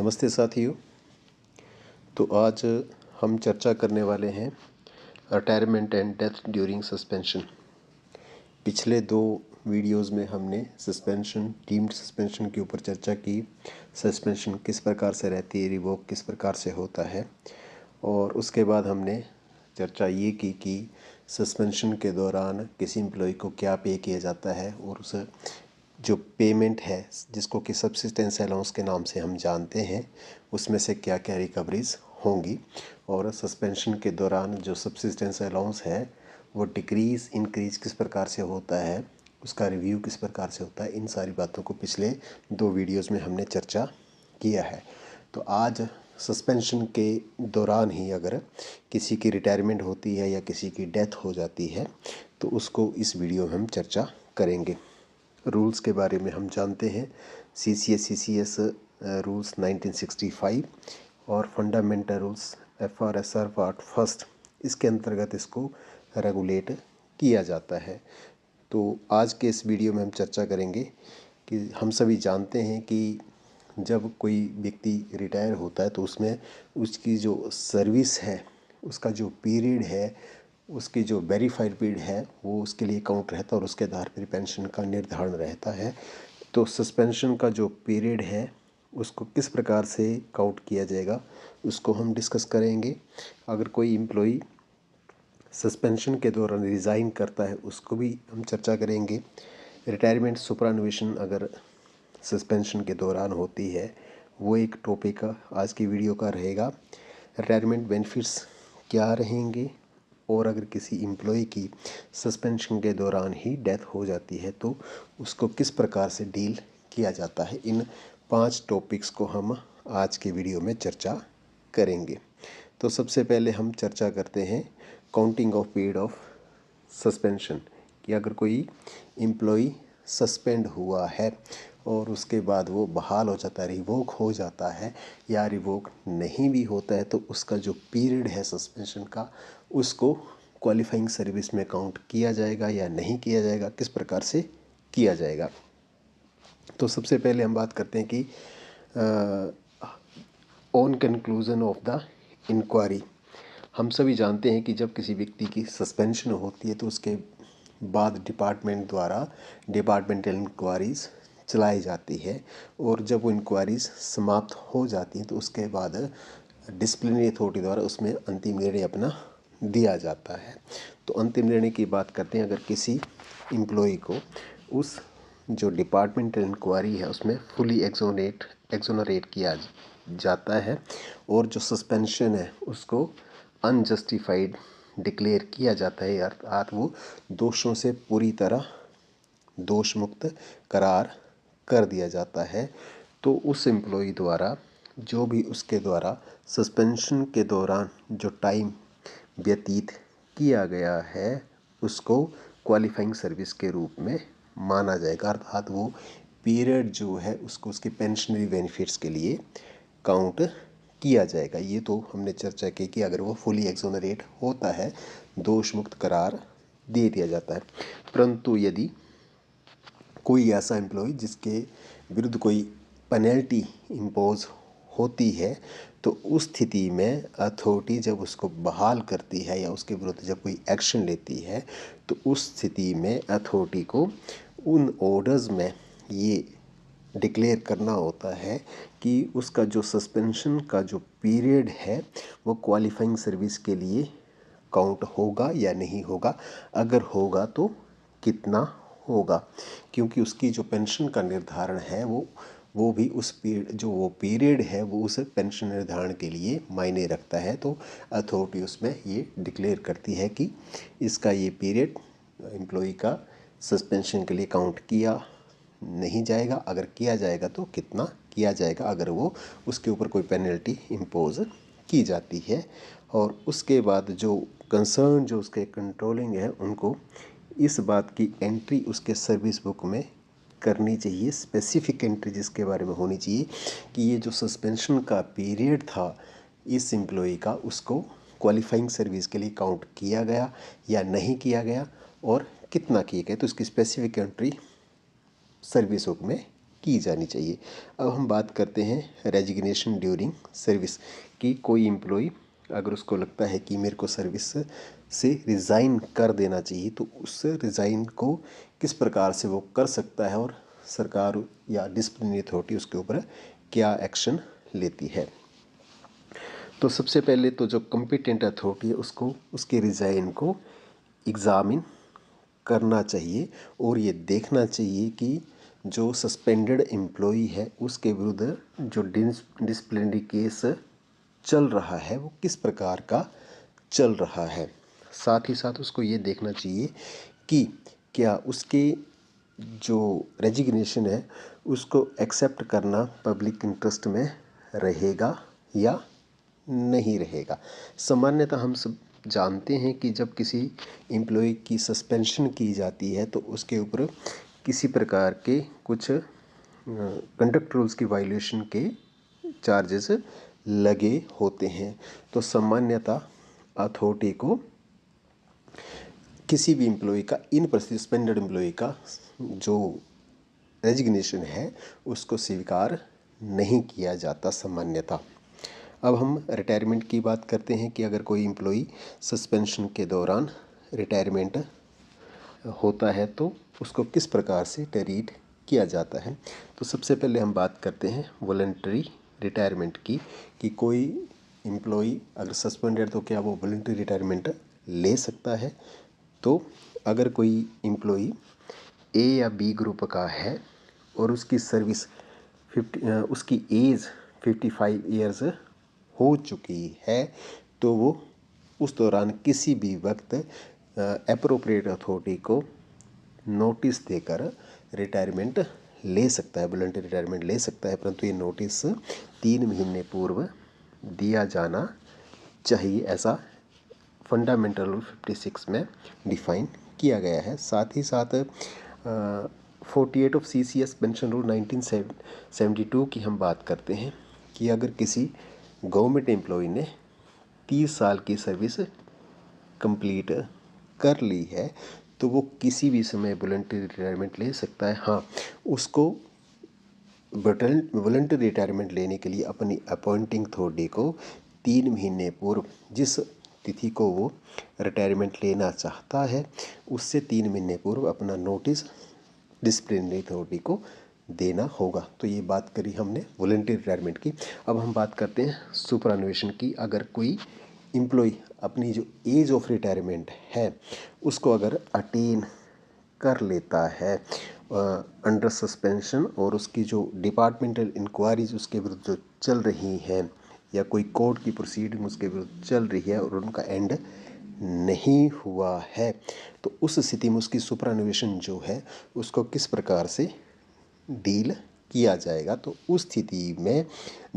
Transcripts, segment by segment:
नमस्ते साथियों। तो आज हम चर्चा करने वाले हैं retirement and death during suspension. पिछले 2 वीडियोस में हमने सस्पेंशन, डीम्ड सस्पेंशन के ऊपर चर्चा की। सस्पेंशन किस प्रकार से रहती है, रिवोक किस प्रकार से होता है, और उसके बाद हमने चर्चा ये की कि सस्पेंशन के दौरान किसी एम्प्लॉय को क्या पे किया जाता है और उस जो पेमेंट है जिसको कि सब्सिस्टेंस अलाउंस के नाम से हम जानते हैं, उसमें से क्या क्या रिकवरीज होंगी। और सस्पेंशन के दौरान जो सब्सिस्टेंस अलाउंस है वो डिक्रीज़ इंक्रीज किस प्रकार से होता है, उसका रिव्यू किस प्रकार से होता है, इन सारी बातों को पिछले 2 वीडियोस में हमने चर्चा किया है। तो आज सस्पेंशन के दौरान ही अगर किसी की रिटायरमेंट होती है या किसी की डेथ हो जाती है तो उसको इस वीडियो में हम चर्चा करेंगे। रूल्स के बारे में हम जानते हैं, CCS रूल्स 1965 और fundamental rules FRSR part first, इसके अंतर्गत इसको रेगुलेट किया जाता है। तो आज के इस वीडियो में हम चर्चा करेंगे कि हम सभी जानते हैं कि जब कोई व्यक्ति रिटायर होता है तो उसमें उसकी जो सर्विस है, उसका जो पीरियड है, उसकी जो वेरीफाइड पीरियड है वो उसके लिए काउंट रहता है और उसके आधार पर पेंशन का निर्धारण रहता है। तो सस्पेंशन का जो पीरियड है उसको किस प्रकार से काउंट किया जाएगा उसको हम डिस्कस करेंगे। अगर कोई एम्प्लॉई सस्पेंशन के दौरान रिज़ाइन करता है उसको भी हम चर्चा करेंगे। रिटायरमेंट सुपरएनुएशन अगर सस्पेंशन के दौरान होती है वो एक टॉपिक आज की वीडियो का रहेगा। रिटायरमेंट बेनिफिट्स क्या रहेंगे, और अगर किसी एम्प्लॉय की सस्पेंशन के दौरान ही डेथ हो जाती है तो उसको किस प्रकार से डील किया जाता है, इन 5 टॉपिक्स को हम आज के वीडियो में चर्चा करेंगे। तो सबसे पहले हम चर्चा करते हैं counting of period of suspension, कि अगर कोई एम्प्लॉय सस्पेंड हुआ है और उसके बाद वो बहाल हो जाता है, रिवोक हो जाता है या रिवोक नहीं भी होता है तो उसका जो पीरियड है सस्पेंशन का उसको क्वालिफाइंग सर्विस में काउंट किया जाएगा या नहीं किया जाएगा, किस प्रकार से किया जाएगा। तो सबसे पहले हम बात करते हैं कि on conclusion of the inquiry. हम सभी जानते हैं कि जब किसी व्यक्ति की सस्पेंशन होती है तो उसके बाद डिपार्टमेंट द्वारा डिपार्टमेंटल इंक्वायरीज चलाई जाती है, और जब वो इंक्वायरीज समाप्त हो जाती हैं तो उसके बाद डिसिप्लिनरी अथॉरिटी द्वारा उसमें अंतिम निर्णय अपना दिया जाता है। तो अंतिम निर्णय की बात करते हैं। अगर किसी एम्प्लॉय को उस जो डिपार्टमेंटल इंक्वायरी है उसमें फुली एक्सोनरेट किया जाता है और जो सस्पेंशन है उसको अनजस्टिफाइड डिक्लेयर किया जाता है, अर्थात वो दोषों से पूरी तरह दोष मुक्त करार कर दिया जाता है, तो उस एम्प्लॉय द्वारा जो भी उसके द्वारा सस्पेंशन के दौरान जो टाइम व्यतीत किया गया है उसको क्वालिफाइंग सर्विस के रूप में माना जाएगा, अर्थात वो पीरियड जो है उसको उसके पेंशनरी बेनिफिट्स के लिए काउंट किया जाएगा। ये तो हमने चर्चा की कि अगर वो फुली एक्सोनरेट होता है, दोष मुक्त करार दे दिया जाता है। परंतु यदि कोई ऐसा एम्प्लॉय जिसके विरुद्ध कोई पेनल्टी इम्पोज होती है तो उस स्थिति में अथॉरिटी जब उसको बहाल करती है या उसके विरुद्ध जब कोई एक्शन लेती है तो उस स्थिति में अथॉरिटी को उन ऑर्डर्स में ये डिक्लेयर करना होता है कि उसका जो सस्पेंशन का जो पीरियड है वो क्वालिफाइंग सर्विस के लिए काउंट होगा या नहीं होगा, अगर होगा तो कितना होगा, क्योंकि उसकी जो पेंशन का निर्धारण है वो भी उस पीरियड जो वो पीरियड है वो उस पेंशन निर्धारण के लिए मायने रखता है। तो अथॉरिटी उसमें ये डिक्लेयर करती है कि इसका ये पीरियड एम्प्लॉय का सस्पेंशन के लिए काउंट किया नहीं जाएगा, अगर किया जाएगा तो कितना किया जाएगा, अगर वो उसके ऊपर कोई पेनल्टी इम्पोज की जाती है। और उसके बाद जो कंसर्न जो उसके कंट्रोलिंग है उनको इस बात की एंट्री उसके सर्विस बुक में करनी चाहिए, स्पेसिफिक एंट्री जिसके बारे में होनी चाहिए कि ये जो सस्पेंशन का पीरियड था इस एम्प्लॉय का उसको क्वालिफाइंग सर्विस के लिए काउंट किया गया या नहीं किया गया और कितना किया गया, तो इसकी स्पेसिफिक एंट्री सर्विस बुक में की जानी चाहिए। अब हम बात करते हैं रेजिग्नेशन ड्यूरिंग सर्विस कि कोई एम्प्लॉय अगर उसको लगता है कि मेरे को सर्विस से रिज़ाइन कर देना चाहिए तो उस रिज़ाइन को किस प्रकार से वो कर सकता है और सरकार या डिसिप्लिनरी अथॉरिटी उसके ऊपर क्या एक्शन लेती है। तो सबसे पहले तो जो कॉम्पिटेंट अथॉरिटी है उसको उसके रिज़ाइन को एग्ज़ामिन करना चाहिए और ये देखना चाहिए कि जो सस्पेंडेड एम्प्लॉई है उसके विरुद्ध जो डिसिप्लिनरी केस चल रहा है वो किस प्रकार का चल रहा है। साथ ही साथ उसको ये देखना चाहिए कि क्या उसके जो रेजिग्नेशन है उसको एक्सेप्ट करना पब्लिक इंटरेस्ट में रहेगा या नहीं रहेगा। सामान्यतः हम सब जानते हैं कि जब किसी एम्प्लॉय की सस्पेंशन की जाती है तो उसके ऊपर किसी प्रकार के कुछ कंडक्ट रूल्स की वायलेशन के चार्जेस लगे होते हैं। तो सामान्यतः अथॉरिटी को किसी भी एम्प्लॉय का इन सस्पेंडेड एम्प्लॉय का जो रेजिग्नेशन है उसको स्वीकार नहीं किया जाता सामान्यतः। अब हम रिटायरमेंट की बात करते हैं कि अगर कोई एम्प्लॉई सस्पेंशन के दौरान रिटायरमेंट होता है तो उसको किस प्रकार से ट्रीट किया जाता है। तो सबसे पहले हम बात करते हैं वॉलंटरी रिटायरमेंट की कि कोई एम्प्लॉई अगर सस्पेंडेड तो क्या वो वॉलंटरी रिटायरमेंट ले सकता है। तो अगर कोई एम्प्लॉई ए या बी ग्रुप का है और उसकी सर्विस उसकी एज 55 ईयर्स हो चुकी है तो वो उस दौरान किसी भी वक्त एप्रोप्रिएट अथॉरिटी को नोटिस देकर रिटायरमेंट ले सकता है, वॉलंटरी रिटायरमेंट ले सकता है, परंतु ये नोटिस 3 महीने पूर्व दिया जाना चाहिए, ऐसा फंडामेंटल रूल 56 में डिफाइन किया गया है। साथ ही साथ 48 ऑफ CCS पेंशन रूल 1972 की हम बात करते हैं कि अगर किसी गवर्नमेंट एम्प्लॉय ने 30 साल की सर्विस कंप्लीट कर ली है तो वो किसी भी समय वॉलंटरी रिटायरमेंट ले सकता है। हाँ, उसको वॉलंटरी रिटायरमेंट लेने के लिए अपनी अपॉइंटिंग अथॉरिटी को 3 महीने पूर्व जिस तिथि को वो रिटायरमेंट लेना चाहता है उससे 3 महीने पूर्व अपना नोटिस डिसिप्लिनरी अथॉरिटी को देना होगा। तो ये बात करी हमने वॉलंटरी रिटायरमेंट की। अब हम बात करते हैं सुपरएनुएशन की। अगर कोई एम्प्लॉय अपनी जो एज ऑफ रिटायरमेंट है उसको अगर अटेन कर लेता है अंडर सस्पेंशन और उसकी जो डिपार्टमेंटल इंक्वायरीज उसके विरुद्ध जो चल रही हैं या कोई कोर्ट की प्रोसीडिंग उसके विरुद्ध चल रही है और उनका एंड नहीं हुआ है तो उस स्थिति में उसकी सुपरएनुएशन जो है उसको किस प्रकार से डील किया जाएगा। तो उस स्थिति में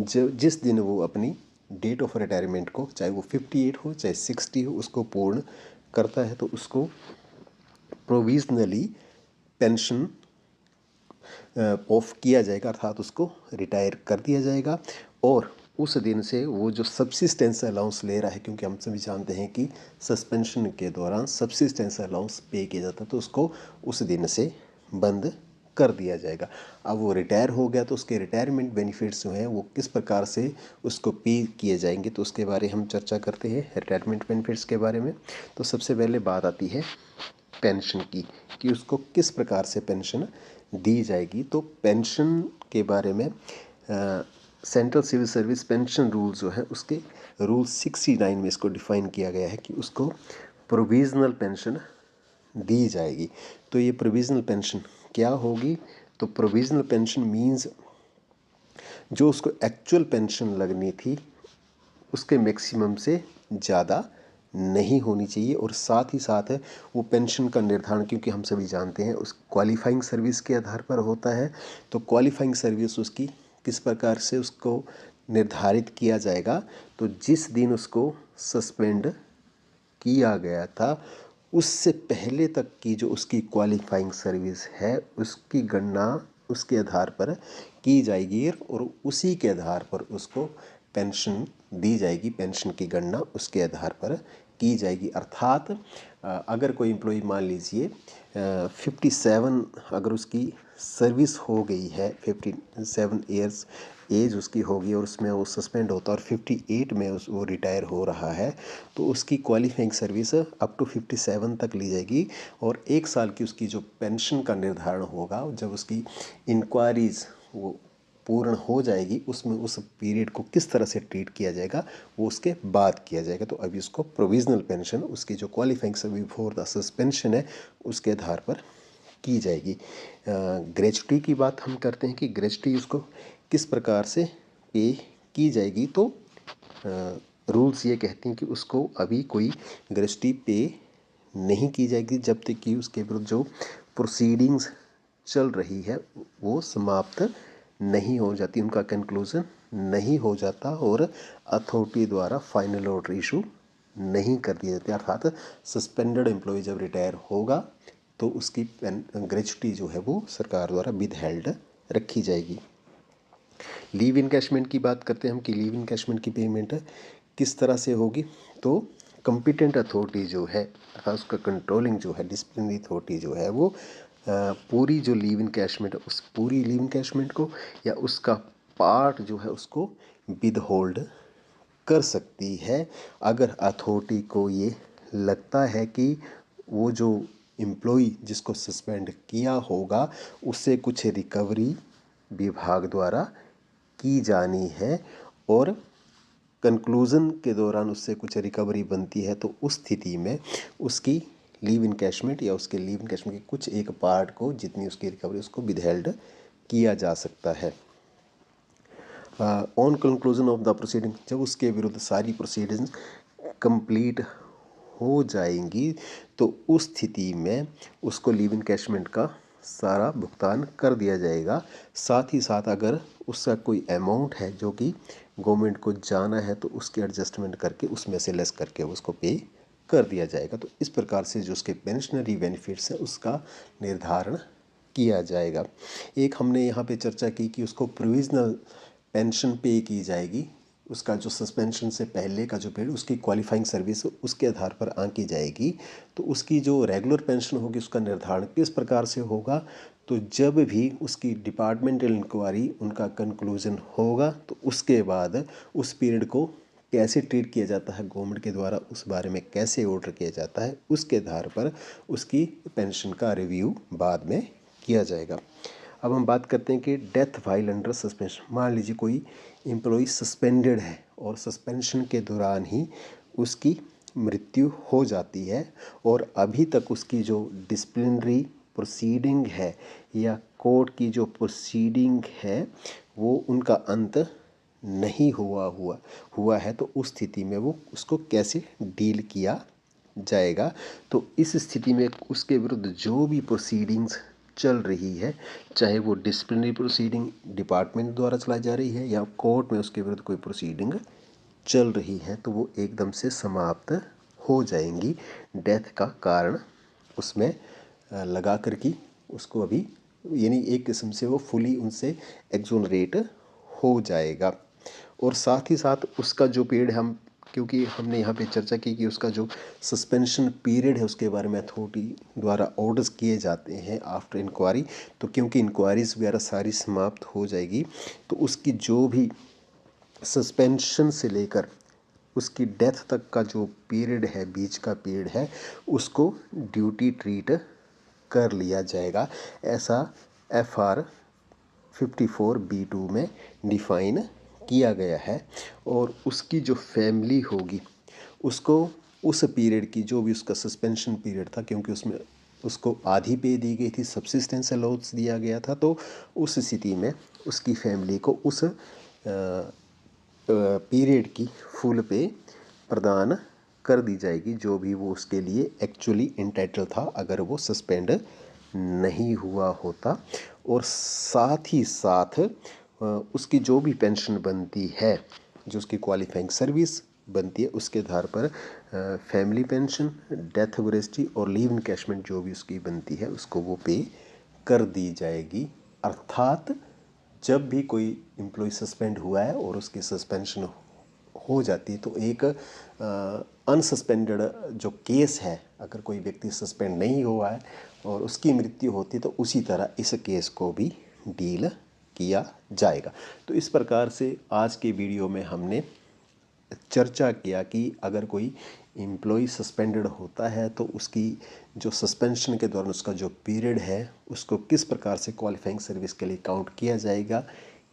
जो जिस दिन वो अपनी डेट ऑफ रिटायरमेंट को चाहे वो 58 हो चाहे 60 हो उसको पूर्ण करता है तो उसको प्रोविजनली पेंशन ऑफ किया जाएगा, अर्थात उसको रिटायर कर दिया जाएगा। और उस दिन से वो जो सब्सिस्टेंस अलाउंस ले रहा है, क्योंकि हम सभी जानते हैं कि सस्पेंशन के दौरान सब्सिस्टेंस अलाउंस पे किया जाता है, तो उसको उस दिन से बंद कर दिया जाएगा। अब वो रिटायर हो गया तो उसके रिटायरमेंट बेनिफिट्स जो हैं वो किस प्रकार से उसको पे किए जाएंगे तो उसके बारे हम चर्चा करते हैं रिटायरमेंट बेनिफिट्स के बारे में। तो सबसे पहले बात आती है पेंशन की कि उसको किस प्रकार से पेंशन दी जाएगी। तो पेंशन के बारे में central civil service pension rule जो है उसके रूल 69 में इसको डिफाइन किया गया है कि उसको प्रोविजनल पेंशन दी जाएगी। तो ये प्रोविजनल पेंशन क्या होगी? तो प्रोविजनल पेंशन मींस जो उसको एक्चुअल पेंशन लगनी थी उसके मैक्सिमम से ज़्यादा नहीं होनी चाहिए। और साथ ही साथ वो पेंशन का निर्धारण, क्योंकि हम सभी जानते हैं उस क्वालिफाइंग सर्विस के आधार पर होता है, तो क्वालिफाइंग सर्विस उसकी किस प्रकार से उसको निर्धारित किया जाएगा। तो जिस दिन उसको सस्पेंड किया गया था उससे पहले तक की जो उसकी क्वालिफाइंग सर्विस है उसकी गणना उसके आधार पर की जाएगी और उसी के आधार पर उसको पेंशन दी जाएगी। पेंशन की गणना उसके आधार पर की जाएगी। अर्थात अगर कोई एम्प्लॉय मान लीजिए 57 अगर उसकी सर्विस हो गई है, 57 ईयर्स एज उसकी होगी और उसमें वो सस्पेंड होता है और 58 में वो रिटायर हो रहा है, तो उसकी क्वालिफाइंग सर्विस अप टू 57 तक ली जाएगी। और 1 साल की उसकी जो पेंशन का निर्धारण होगा, जब उसकी इंक्वायरीज वो पूर्ण हो जाएगी, उसमें उस पीरियड को किस तरह से ट्रीट किया जाएगा वो उसके बाद किया जाएगा। तो अभी उसको प्रोविजनल पेंशन, उसकी जो qualifying service before the suspension है, उसके आधार पर की जाएगी। ग्रेच्युटी की बात हम करते हैं कि ग्रेच्युटी उसको किस प्रकार से पे की जाएगी। तो रूल्स ये कहते हैं कि उसको अभी कोई ग्रेच्युटी पे नहीं की जाएगी जब तक कि उसके विरुद्ध जो प्रोसीडिंग्स चल रही है वो समाप्त नहीं हो जाती, उनका कंक्लूजन नहीं हो जाता और अथॉरिटी द्वारा फाइनल ऑर्डर इशू नहीं कर दिए जाते। अर्थात सस्पेंडेड एम्प्लॉय जब रिटायर होगा तो उसकी ग्रेच्युटी जो है वो सरकार द्वारा विद हेल्ड रखी जाएगी। लीव इनकैशमेंट की बात करते हैं हम कि लीव इनकैशमेंट की पेमेंट किस तरह से होगी। तो कंपिटेंट अथॉरिटी जो है, अर्थात उसका कंट्रोलिंग जो है, डिसिप्लिनरी अथॉरिटी जो है वो पूरी जो लीव इनकैशमेंट, उस पूरी लीव इनकैशमेंट को या उसका पार्ट जो है उसको विद होल्ड कर सकती है अगर अथॉरिटी को ये लगता है कि वो जो एम्प्लॉय जिसको सस्पेंड किया होगा उससे कुछ रिकवरी विभाग द्वारा की जानी है और कंक्लूज़न के दौरान उससे कुछ रिकवरी बनती है, तो उस स्थिति में उसकी लीव इनकैशमेंट या उसके लीव इनकैशमेंट के कुछ एक पार्ट को, जितनी उसकी रिकवरी, उसको विदहेल्ड किया जा सकता है। On conclusion of the proceeding, जब उसके विरुद्ध सारी प्रोसीडिंग्स कंप्लीट हो जाएंगी तो उस स्थिति में उसको लीव इनकैशमेंट का सारा भुगतान कर दिया जाएगा। साथ ही साथ अगर उसका कोई अमाउंट है जो कि गवर्नमेंट को जाना है तो उसके एडजस्टमेंट करके उसमें से लेस करके उसको पे कर दिया जाएगा। तो इस प्रकार से जो उसके पेंशनरी बेनिफिट्स है उसका निर्धारण किया जाएगा। एक हमने यहाँ पे चर्चा की कि उसको प्रोविजनल पेंशन पे की जाएगी, उसका जो सस्पेंशन से पहले का जो पीरियड, उसकी क्वालिफाइंग सर्विस उसके आधार पर आंकी जाएगी। तो उसकी जो रेगुलर पेंशन होगी उसका निर्धारण किस प्रकार से होगा, तो जब भी उसकी डिपार्टमेंटल इंक्वायरी उनका कंक्लूजन होगा तो उसके बाद उस पीरियड को कैसे ट्रीट किया जाता है गवर्नमेंट के द्वारा, उस बारे में कैसे ऑर्डर किया जाता है, उसके आधार पर उसकी पेंशन का रिव्यू बाद में किया जाएगा। अब हम बात करते हैं कि डेथ वाइल अंडर सस्पेंशन। मान लीजिए कोई एम्प्लॉय सस्पेंडेड है और सस्पेंशन के दौरान ही उसकी मृत्यु हो जाती है और अभी तक उसकी जो डिसिप्लिनरी प्रोसीडिंग है या कोर्ट की जो प्रोसीडिंग है वो उनका अंत नहीं हुआ है, तो उस स्थिति में वो उसको कैसे डील किया जाएगा। तो इस स्थिति में उसके विरुद्ध जो भी प्रोसीडिंग्स चल रही है, चाहे वो डिसिप्लिनरी प्रोसीडिंग डिपार्टमेंट द्वारा चलाई जा रही है या कोर्ट में उसके विरुद्ध कोई प्रोसीडिंग चल रही है, तो वो एकदम से समाप्त हो जाएंगी। डेथ का कारण उसमें लगा कर कि उसको अभी, यानी एक किस्म से वो फुली उनसे एक्सोनरेट हो जाएगा। और साथ ही साथ उसका जो पीरियड, हम क्योंकि हमने यहाँ पे चर्चा की कि उसका जो सस्पेंशन पीरियड है उसके बारे में अथॉरिटी द्वारा ऑर्डर्स किए जाते हैं आफ्टर इंक्वायरी, तो क्योंकि इंक्वायरीज वगैरह सारी समाप्त हो जाएगी तो उसकी जो भी सस्पेंशन से लेकर उसकी डेथ तक का जो पीरियड है, बीच का पीरियड है, उसको ड्यूटी ट्रीट कर लिया जाएगा। ऐसा FR 54B2 में डिफाइन किया गया है। और उसकी जो फैमिली होगी उसको उस पीरियड की, जो भी उसका सस्पेंशन पीरियड था, क्योंकि उसमें उसको आधी पे दी गई थी, सब्सिस्टेंस अलाउंस दिया गया था, तो उस स्थिति में उसकी फैमिली को उस पीरियड की फुल पे प्रदान कर दी जाएगी, जो भी वो उसके लिए एक्चुअली इंटाइटल था अगर वो सस्पेंड नहीं हुआ होता। और साथ ही साथ उसकी जो भी पेंशन बनती है, जो उसकी क्वालिफाइंग सर्विस बनती है, उसके आधार पर फैमिली पेंशन, डेथ ग्रेच्युटी और लीव इनकैशमेंट जो भी उसकी बनती है उसको वो पे कर दी जाएगी। अर्थात जब भी कोई एम्प्लॉय सस्पेंड हुआ है और उसकी सस्पेंशन हो जाती है तो एक अनसस्पेंडेड जो केस है, अगर कोई व्यक्ति सस्पेंड नहीं हुआ है और उसकी मृत्यु होती तो उसी तरह इस केस को भी डील किया जाएगा। तो इस प्रकार से आज के वीडियो में हमने चर्चा किया कि अगर कोई एम्प्लॉय सस्पेंडेड होता है तो उसकी जो सस्पेंशन के दौरान उसका जो पीरियड है उसको किस प्रकार से क्वालिफाइंग सर्विस के लिए काउंट किया जाएगा,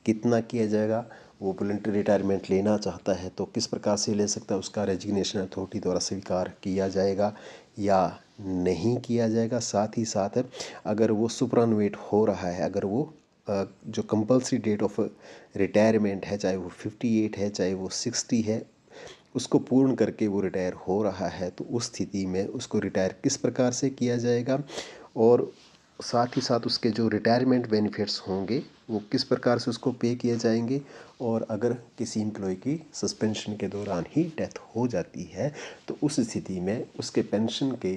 कितना किया जाएगा। वो वॉलंटरी रिटायरमेंट लेना चाहता है तो किस प्रकार से ले सकता है, उसका रेजिग्नेशन अथॉरिटी द्वारा स्वीकार किया जाएगा या नहीं किया जाएगा। साथ ही साथ अगर वो सुपरानुएट हो रहा है, अगर वो जो कंपल्सरी डेट ऑफ रिटायरमेंट है, चाहे वो 58 है चाहे वो 60 है, उसको पूर्ण करके वो रिटायर हो रहा है तो उस स्थिति में उसको रिटायर किस प्रकार से किया जाएगा और साथ ही साथ उसके जो रिटायरमेंट बेनिफिट्स होंगे वो किस प्रकार से उसको पे किए जाएंगे। और अगर किसी एम्प्लॉय की सस्पेंशन के दौरान ही डेथ हो जाती है तो उस स्थिति में उसके पेंशन के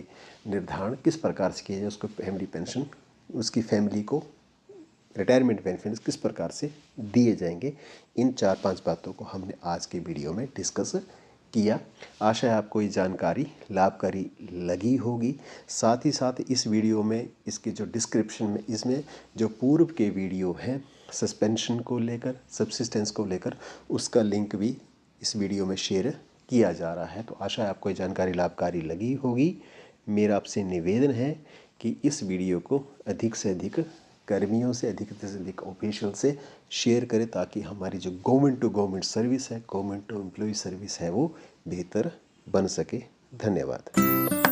निर्धारण किस प्रकार से किया जाए, उसको फैमिली पेंशन, उसकी फैमिली को रिटायरमेंट बेनिफिट्स किस प्रकार से दिए जाएंगे। इन 4-5 बातों को हमने आज के वीडियो में डिस्कस किया। आशा है आपको ये जानकारी लाभकारी लगी होगी। साथ ही साथ इस वीडियो में इसके जो डिस्क्रिप्शन में इसमें जो पूर्व के वीडियो हैं सस्पेंशन को लेकर, सब्सिस्टेंस को लेकर, उसका लिंक भी इस वीडियो में शेयर किया जा रहा है। तो आशा है आपको ये जानकारी लाभकारी लगी होगी। मेरा आपसे निवेदन है कि इस वीडियो को अधिक से अधिक कर्मियों से, अधिक से अधिक ऑफिशियल से शेयर करें ताकि हमारी जो गवर्नमेंट टू गवर्नमेंट सर्विस है, गवर्नमेंट टू एम्प्लॉय सर्विस है, वो बेहतर बन सके। धन्यवाद।